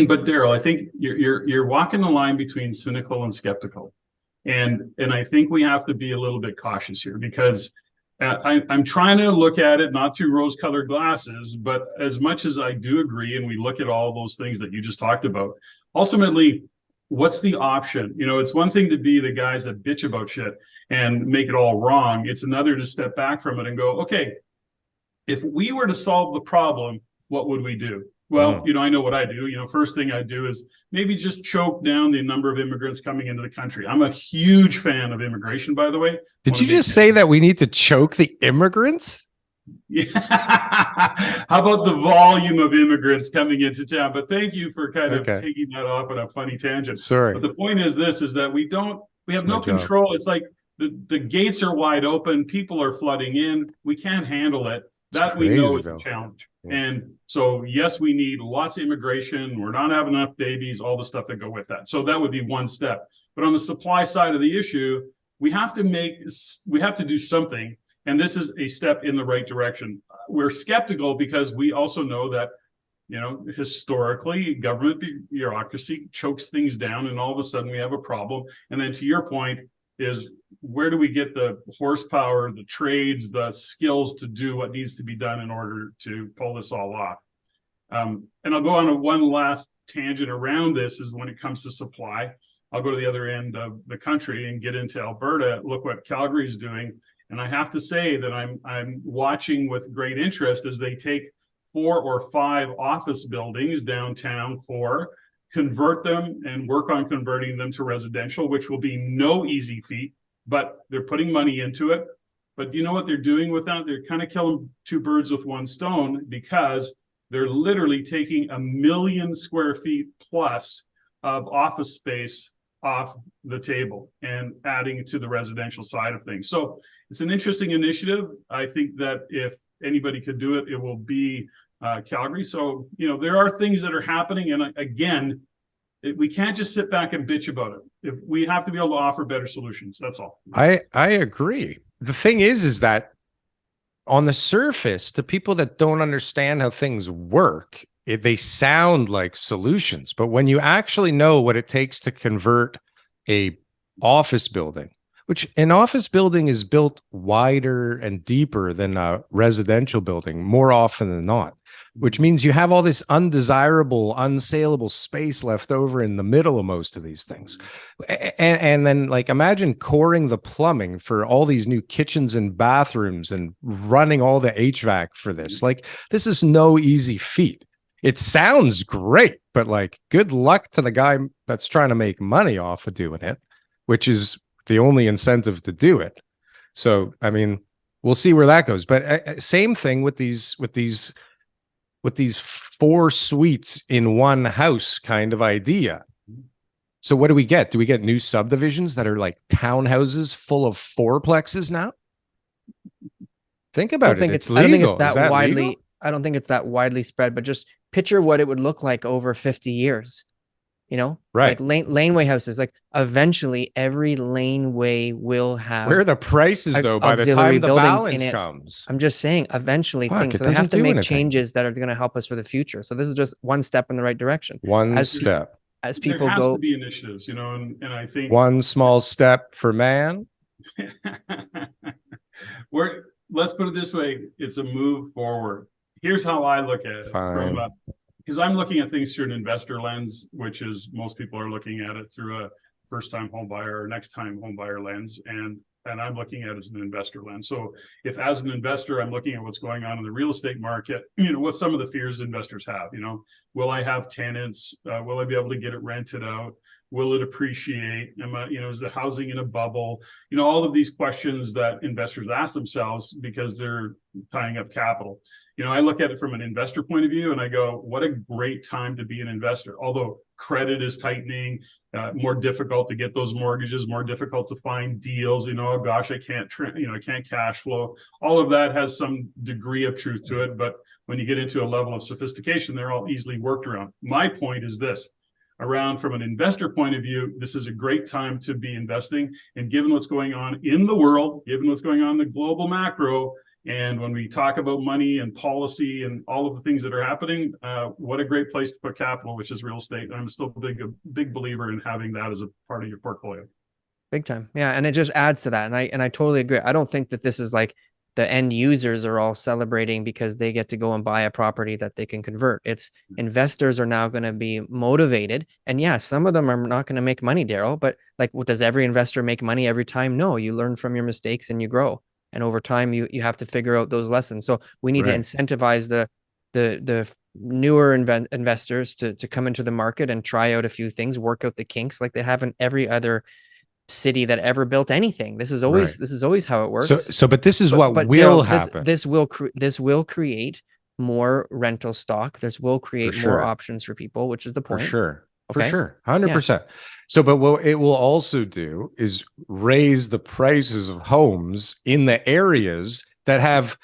But Daryl, I think you're walking the line between cynical and skeptical, and I think we have to be a little bit cautious here because I'm trying to look at it not through rose-colored glasses, but as much as I do agree, and we look at all those things that you just talked about, ultimately, what's the option? You know, it's one thing to be the guys that bitch about shit and make it all wrong. It's another to step back from it and go, okay, if we were to solve the problem, what would we do? Well, you know, I know what I do. You know, first thing I do is maybe just choke down the number of immigrants coming into the country. I'm a huge fan of immigration, by the way. Did you just say that we need to choke the immigrants? Yeah. How about the volume of immigrants coming into town? But thank you for kind of taking that off on a funny tangent. Sorry. But the point is this, is that we have no control. It's like the gates are wide open. People are flooding in. We can't handle it. That we know is a challenge. Yeah. And so, yes, we need lots of immigration. We're not having enough babies, all the stuff that go with that. So that would be one step. But on the supply side of the issue, we have to do something. And this is a step in the right direction. We're skeptical because we also know that, you know, historically, government bureaucracy chokes things down, and all of a sudden we have a problem. And then to your point is, where do we get the horsepower, the trades, the skills to do what needs to be done in order to pull this all off? And I'll go on one last tangent around this is when it comes to supply. I'll go to the other end of the country and get into Alberta. Look what Calgary is doing. And I have to say that I'm watching with great interest as they take 4 or 5 office buildings downtown core, convert them and work on converting them to residential, which will be no easy feat, but they're putting money into it. But you know what they're doing with that? They're kind of killing 2 birds with 1 stone, because they're literally taking 1 million square feet plus of office space off the table and adding to the residential side of things. So it's an interesting initiative. I think that if anybody could do it, it will be Calgary. So, you know, there are things that are happening. And again, we can't just sit back and bitch about it. If we have to be able to offer better solutions. That's all. I agree. The thing is that on the surface, to people that don't understand how things work, they sound like solutions. But when you actually know what it takes to convert a office building, which an office building is built wider and deeper than a residential building more often than not, which means you have all this undesirable, unsaleable space left over in the middle of most of these things. And then, like, imagine coring the plumbing for all these new kitchens and bathrooms and running all the HVAC for this. Like, this is no easy feat. It sounds great, but like, good luck to the guy that's trying to make money off of doing it, which is the only incentive to do it. So, I mean, we'll see where that goes. But same thing with these 4 suites in one house kind of idea. So what do we get? Do we get new subdivisions that are like townhouses full of 4plexes now? Think about it. It's legal. I don't think it's that widely. Legal? I don't think it's that widely spread, but just picture what it would look like over 50 years. You know, right? Like laneway houses. Like, eventually, every laneway will have. Where are the prices though? By the time the balance comes, I'm just saying, eventually things. So they have to make changes that are going to help us for the future. So this is just one step in the right direction. As people there has go, to be initiatives, you know, and I think one small step for man. Let's put it this way: it's a move forward. Here's how I look at it. Because I'm looking at things through an investor lens, which is most people are looking at it through a first-time home buyer or next-time home buyer lens, and I'm looking at it as an investor lens. So if as an investor, I'm looking at what's going on in the real estate market, you know, what some of the fears investors have, you know, will I have tenants? Will I be able to get it rented out? Will it appreciate? Is the housing in a bubble? You know, all of these questions that investors ask themselves because they're tying up capital. You know, I look at it from an investor point of view and I go, what a great time to be an investor. Although credit is tightening, more difficult to get those mortgages, more difficult to find deals. You know, oh gosh, I can't cash flow. All of that has some degree of truth to it. But when you get into a level of sophistication, they're all easily worked around. My point is this. From an investor point of view, this is a great time to be investing. And given what's going on in the world, given what's going on in the global macro, And when we talk about money and policy and all of the things that are happening, what a great place to put capital, which is real estate. And I'm still a big believer in having that as a part of your portfolio. Big time. Yeah. And it just adds to that. And I totally agree. I don't think that this is like the end users are all celebrating because they get to go and buy a property that they can convert. It's investors are now going to be motivated. And yeah, some of them are not going to make money, Daryl, but like, does every investor make money every time? No, you learn from your mistakes and you grow. And over time, you have to figure out those lessons. So we need to incentivize the newer investors to come into the market and try out a few things, work out the kinks like they have in every other city that ever built anything. This is always how it works. But this is what will happen. This will create more rental stock. This will create more options for people, which is the point. For sure. For sure. 100%. So, but what it will also do is raise the prices of homes in the areas that have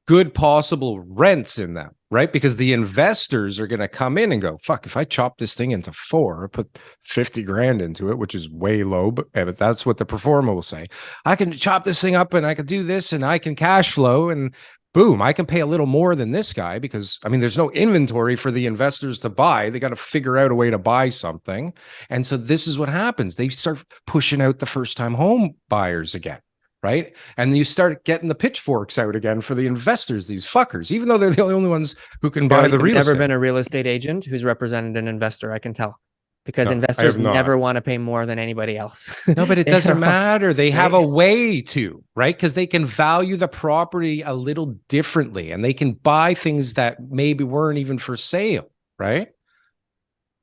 good possible rents in them, right? Because the investors are going to come in and go, fuck, if I chop this thing into 4, put 50 grand into it, which is way low, but that's what the performer will say. I can chop this thing up and I can do this and I can cash flow and boom, I can pay a little more than this guy because, I mean, there's no inventory for the investors to buy. They got to figure out a way to buy something. And so this is what happens. They start pushing out the first-time home buyers again, right? And you start getting the pitchforks out again for the investors, these fuckers, even though they're the only ones who can buy the real estate. Never been a real estate agent who's represented an investor, I can tell. Because investors never want to pay more than anybody else. No, but it doesn't matter. They have a way to, right? Because they can value the property a little differently and they can buy things that maybe weren't even for sale, right?